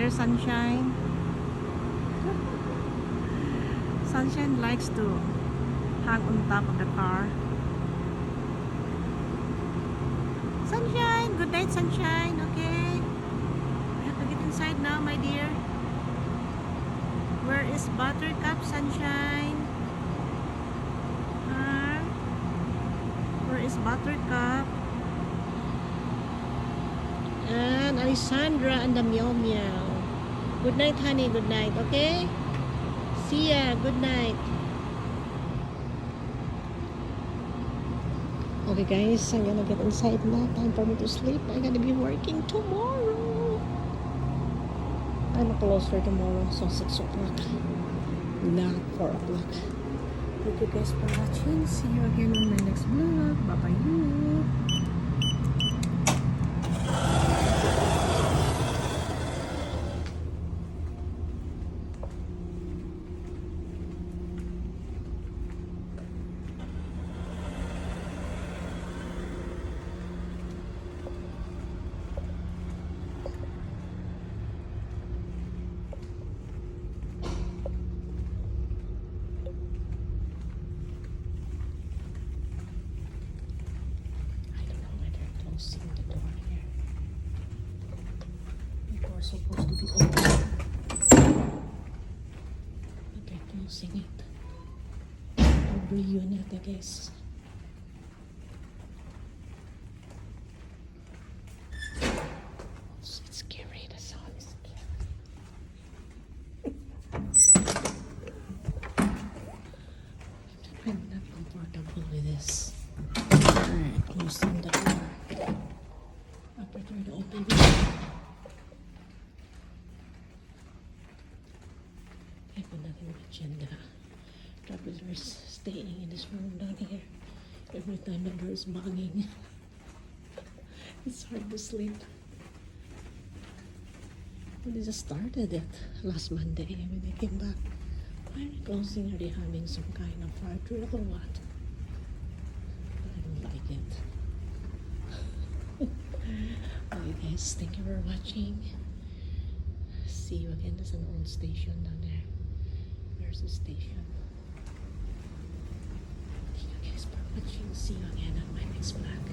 There's Sunshine. Sunshine likes to hang on top of the car. Sunshine! Good night, Sunshine. Okay. We have to get inside now, my dear. Where is Buttercup, Sunshine? Huh? Where is Buttercup? And Alessandra and the Meow Meow. Good night, honey. Good night. Okay? See ya. Good night. Okay, guys. I'm gonna get inside now. Time for me to sleep. I'm gonna be working tomorrow. I'm closer tomorrow. So 6 o'clock. Not 4 o'clock. Thank you guys for watching. See you again on my next vlog. Bye-bye. Closing the door here. The door's supposed to be open, but they're closing it. Every unit, I guess. It's scary. The sound is scary. I'm not comfortable with this. Alright, closing the door. I prefer to open it. I could not imagine the travelers staying in this room down here. Every time the door is banging, it's hard to sleep. Well, they just started it last Monday when they came back. Why are they closing? Are they having some kind of fire drill or what? I don't like it. Okay guys, thank you for watching. See you again. There's an old station down there. There's a station. Thank you guys for watching. See you again on my next vlog.